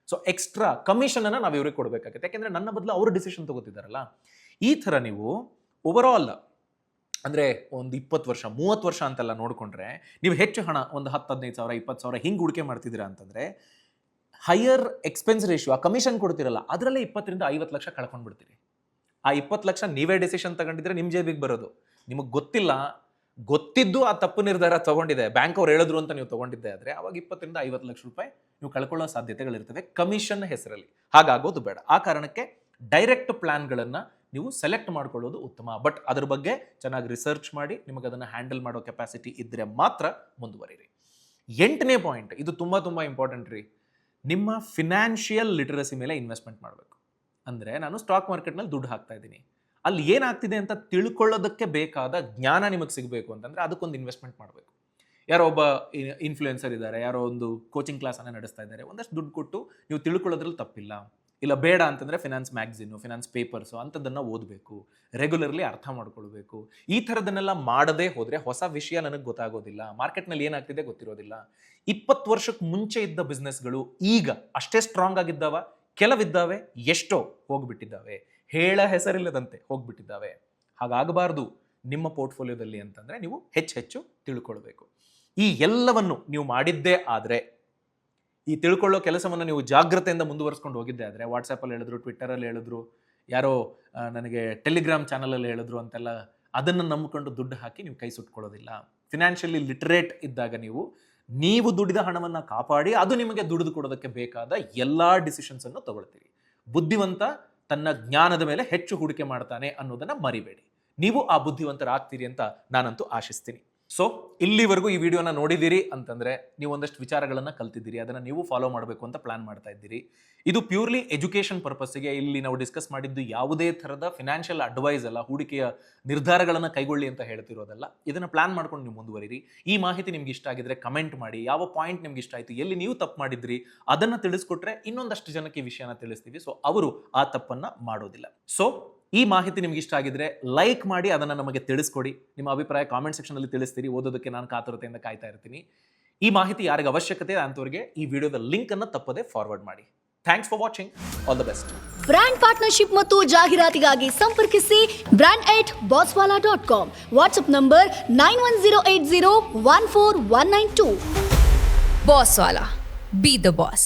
ಸೊ ಎಕ್ಸ್ಟ್ರಾ ಕಮಿಷನನ್ನು ನಾವು ಇವ್ರಿಗೆ ಕೊಡಬೇಕಾಗುತ್ತೆ, ಯಾಕೆಂದರೆ ನನ್ನ ಬದಲು ಅವರು ಡಿಸಿಷನ್ ತಗೋತಿದ್ದಾರಲ್ಲ. ಈ ಥರ ನೀವು ಓವರಾಲ್ ಅಂದರೆ ಒಂದು 20 ವರ್ಷ 30 ವರ್ಷ ಅಂತೆಲ್ಲ ನೋಡಿಕೊಂಡ್ರೆ ನೀವು ಹೆಚ್ಚು ಹಣ, ಒಂದು 10-15 ಸಾವಿರ 20 ಸಾವಿರ ಹಿಂಗೆ ಹೂಡಿಕೆ ಮಾಡ್ತಿದ್ದೀರಾ ಅಂತಂದರೆ, ಹೈಯರ್ ಎಕ್ಸ್ಪೆನ್ಸ್ ರೇಷಿಯೋ, ಆ ಕಮಿಷನ್ ಕೊಡ್ತಿರಲ್ಲ, ಅದರಲ್ಲೇ 20ರಿಂದ 50 ಲಕ್ಷ ಕಳ್ಕೊಂಡ್ಬಿಡ್ತೀರಿ. ಆ 20 ಲಕ್ಷ ನೀವೇ ಡಿಸಿಷನ್ ತಗೊಂಡಿದ್ರೆ ನಿಮ್ಮ ಜೇಬಿಗೆ ಬರೋದು, ನಿಮಗೆ ಗೊತ್ತಿಲ್ಲ, ಗೊತ್ತಿದ್ದು ಆ ತಪ್ಪು ನಿರ್ಧಾರ ತಗೊಂಡಿದೆ, ಬ್ಯಾಂಕ್ ಅವ್ರು ಹೇಳಿದ್ರು ಅಂತ ನೀವು ತಗೊಂಡಿದ್ದೆ ಆದರೆ ಅವಾಗ 20ರಿಂದ 50 ಲಕ್ಷ ರೂಪಾಯಿ ನೀವು ಕಳ್ಕೊಳ್ಳೋ ಸಾಧ್ಯತೆಗಳಿರ್ತವೆ ಕಮಿಷನ್ ಹೆಸರಲ್ಲಿ. ಹಾಗಾಗೋದು ಬೇಡ. ಆ ಕಾರಣಕ್ಕೆ ಡೈರೆಕ್ಟ್ ಪ್ಲಾನ್ಗಳನ್ನು ನೀವು ಸೆಲೆಕ್ಟ್ ಮಾಡ್ಕೊಳ್ಳೋದು ಉತ್ತಮ. ಬಟ್ ಅದ್ರ ಬಗ್ಗೆ ಚೆನ್ನಾಗಿ ರಿಸರ್ಚ್ ಮಾಡಿ ನಿಮಗೆ ಅದನ್ನು ಹ್ಯಾಂಡಲ್ ಮಾಡೋ ಕೆಪಾಸಿಟಿ ಇದ್ದರೆ ಮಾತ್ರ ಮುಂದುವರಿರಿ. 8ನೇ ಪಾಯಿಂಟ್, ಇದು ತುಂಬ ತುಂಬ ಇಂಪಾರ್ಟೆಂಟ್ ರೀ, ನಿಮ್ಮ ಫಿನಾನ್ಷಿಯಲ್ ಲಿಟರಸಿ ಮೇಲೆ ಇನ್ವೆಸ್ಟ್ಮೆಂಟ್ ಮಾಡಬೇಕು. ಅಂದರೆ ನಾನು ಸ್ಟಾಕ್ ಮಾರ್ಕೆಟ್ನಲ್ಲಿ ದುಡ್ಡು ಹಾಕ್ತಾ ಇದ್ದೀನಿ, ಅಲ್ಲಿ ಏನಾಗ್ತಿದೆ ಅಂತ ತಿಳ್ಕೊಳ್ಳೋದಕ್ಕೆ ಬೇಕಾದ ಜ್ಞಾನ ನಿಮಗೆ ಸಿಗಬೇಕು ಅಂತಂದರೆ ಅದಕ್ಕೊಂದು ಇನ್ವೆಸ್ಟ್ಮೆಂಟ್ ಮಾಡಬೇಕು. ಯಾರೋ ಒಬ್ಬ ಇನ್ಫ್ಲೂಯೆನ್ಸರ್ ಇದ್ದಾರೆ, ಯಾರೋ ಒಂದು ಕೋಚಿಂಗ್ ಕ್ಲಾಸನ್ನು ನಡೆಸ್ತಾ ಇದ್ದಾರೆ, ಒಂದಷ್ಟು ದುಡ್ಡು ಕೊಟ್ಟು ನೀವು ತಿಳ್ಕೊಳ್ಳೋದ್ರಲ್ಲಿ ತಪ್ಪಿಲ್ಲ. ಇಲ್ಲ ಬೇಡ ಅಂತಂದರೆ ಫಿನಾನ್ಸ್ ಮ್ಯಾಗ್ಝಿನ್ನು, ಫಿನಾನ್ಸ್ ಪೇಪರ್ಸು ಅಂಥದ್ದನ್ನು ಓದಬೇಕು, ರೆಗ್ಯುಲರ್ಲಿ ಅರ್ಥ ಮಾಡ್ಕೊಳ್ಬೇಕು. ಈ ಥರದನ್ನೆಲ್ಲ ಮಾಡದೇ ಹೋದರೆ ಹೊಸ ವಿಷಯ ನನಗೆ ಗೊತ್ತಾಗೋದಿಲ್ಲ, ಮಾರ್ಕೆಟ್ನಲ್ಲಿ ಏನಾಗ್ತಿದೆ ಗೊತ್ತಿರೋದಿಲ್ಲ. 20 ವರ್ಷಕ್ಕೆ ಮುಂಚೆ ಇದ್ದ ಬಿಸ್ನೆಸ್ಗಳು ಈಗ ಅಷ್ಟೇ ಸ್ಟ್ರಾಂಗ್ ಆಗಿದ್ದಾವ? ಕೆಲವಿದ್ದಾವೆ, ಎಷ್ಟೋ ಹೋಗ್ಬಿಟ್ಟಿದ್ದಾವೆ, ಹೇಳ ಹೆಸರಿಲ್ಲದಂತೆ ಹೋಗ್ಬಿಟ್ಟಿದ್ದಾವೆ. ಹಾಗಾಗಬಾರ್ದು ನಿಮ್ಮ ಪೋರ್ಟ್ಫೋಲಿಯೋದಲ್ಲಿ ಅಂತಂದರೆ ನೀವು ಹೆಚ್ಚು ತಿಳ್ಕೊಳ್ಬೇಕು. ಈ ಎಲ್ಲವನ್ನು ನೀವು ಮಾಡಿದ್ದೇ ಆದರೆ, ಈ ತಿಳ್ಕೊಳ್ಳೋ ಕೆಲಸವನ್ನು ನೀವು ಜಾಗ್ರತೆಯಿಂದ ಮುಂದುವರಿಸ್ಕೊಂಡು ಹೋಗಿದ್ದೆ ಆದರೆ, ವಾಟ್ಸಪ್ಪಲ್ಲಿ ಹೇಳಿದ್ರು, ಟ್ವಿಟ್ಟರಲ್ಲಿ ಹೇಳಿದ್ರು, ಯಾರೋ ನನಗೆ ಟೆಲಿಗ್ರಾಮ್ ಚಾನಲಲ್ಲಿ ಹೇಳಿದ್ರು ಅಂತೆಲ್ಲ ಅದನ್ನು ನಂಬಿಕೊಂಡು ದುಡ್ಡು ಹಾಕಿ ನೀವು ಕೈ ಸುಟ್ಕೊಳ್ಳೋದಿಲ್ಲ. ಫಿನಾನ್ಷಿಯಲಿ ಲಿಟ್ರೇಟ್ ಇದ್ದಾಗ ನೀವು ದುಡಿದ ಹಣವನ್ನು ಕಾಪಾಡಿ ಅದು ನಿಮಗೆ ದುಡಿದು ಕೊಡೋದಕ್ಕೆ ಬೇಕಾದ ಎಲ್ಲ ಡಿಸಿಷನ್ಸನ್ನು ತಗೊಳ್ತೀರಿ. ಬುದ್ಧಿವಂತ ತನ್ನ ಜ್ಞಾನದ ಮೇಲೆ ಹೆಚ್ಚು ಹೂಡಿಕೆ ಮಾಡ್ತಾನೆ ಅನ್ನೋದನ್ನು ಮರಿಬೇಡಿ. ನೀವು ಆ ಬುದ್ಧಿವಂತರಾಗ್ತೀರಿ ಅಂತ ನಾನಂತೂ ಆಶಿಸ್ತೀನಿ. ಸೊ ಇಲ್ಲಿವರೆಗೂ ಈ ವಿಡಿಯೋನ ನೋಡಿದ್ದೀರಿ ಅಂತಂದರೆ ನೀವು ಒಂದಷ್ಟು ವಿಚಾರಗಳನ್ನು ಕಲ್ತಿದ್ದೀರಿ, ಅದನ್ನು ನೀವು ಫಾಲೋ ಮಾಡಬೇಕು ಅಂತ ಪ್ಲಾನ್ ಮಾಡ್ತಾ ಇದ್ದೀರಿ. ಇದು ಪ್ಯೂರ್ಲಿ ಎಜುಕೇಷನ್ ಪರ್ಪಸ್ಸಿಗೆ. ಇಲ್ಲಿ ನಾವು ಡಿಸ್ಕಸ್ ಮಾಡಿದ್ದು ಯಾವುದೇ ಥರದ ಫಿನಾನ್ಷಿಯಲ್ ಅಡ್ವೈಸ್ ಅಲ್ಲ, ಹೂಡಿಕೆಯ ನಿರ್ಧಾರಗಳನ್ನು ಕೈಗೊಳ್ಳಿ ಅಂತ ಹೇಳ್ತಿರೋದಲ್ಲ. ಇದನ್ನು ಪ್ಲಾನ್ ಮಾಡ್ಕೊಂಡು ನೀವು ಮುಂದುವರಿರಿ. ಈ ಮಾಹಿತಿ ನಿಮ್ಗೆ ಇಷ್ಟ ಆಗಿದ್ರೆ ಕಮೆಂಟ್ ಮಾಡಿ, ಯಾವ ಪಾಯಿಂಟ್ ನಿಮ್ಗೆ ಇಷ್ಟ ಆಯಿತು, ಎಲ್ಲಿ ನೀವು ತಪ್ಪು ಮಾಡಿದ್ರಿ ಅದನ್ನು ತಿಳಿಸ್ಕೊಟ್ರೆ ಇನ್ನೊಂದಷ್ಟು ಜನಕ್ಕೆ ಈ ವಿಷಯನ ತಿಳಿಸ್ತೀವಿ. ಸೊ ಅವರು ಆ ತಪ್ಪನ್ನು ಮಾಡೋದಿಲ್ಲ. ಸೊ ಈ ಮಾಹಿತಿ ನಿಮ್ಗೆ ಇಷ್ಟ ಆಗಿದ್ರೆ ಲೈಕ್ ಮಾಡಿ, ಅದನ್ನು ನಮಗೆ ತಿಳಿಸ್ಕೊಡಿ. ನಿಮ್ಮ ಅಭಿಪ್ರಾಯ ಕಾಮೆಂಟ್ ಸೆಕ್ಷನಲ್ಲಿ ತಿಳಿಸ್ತೀರಿ, ಓದೋದಕ್ಕೆ ನಾನು ಕಾತುರತೆಯಿಂದ ಕಾಯ್ತಾ ಇರ್ತೀನಿ. ಈ ಮಾಹಿತಿ ಯಾರಿಗೆ ಅವಶ್ಯಕತೆ ಅಂತವರಿಗೆ ಈ ವಿಡಿಯೋದ ಲಿಂಕ್ ಅನ್ನು ತಪ್ಪದೆ ಫಾರ್ವರ್ಡ್ ಮಾಡಿ. Thanks for watching. All the best. Brand partnership ಮತ್ತು ಜಾಹೀರಾತಿಗಾಗಿ ಸಂಪರ್ಕಿಸಿ brand@bosswala.com. WhatsApp number 9108014192. Bosswala. Be the boss.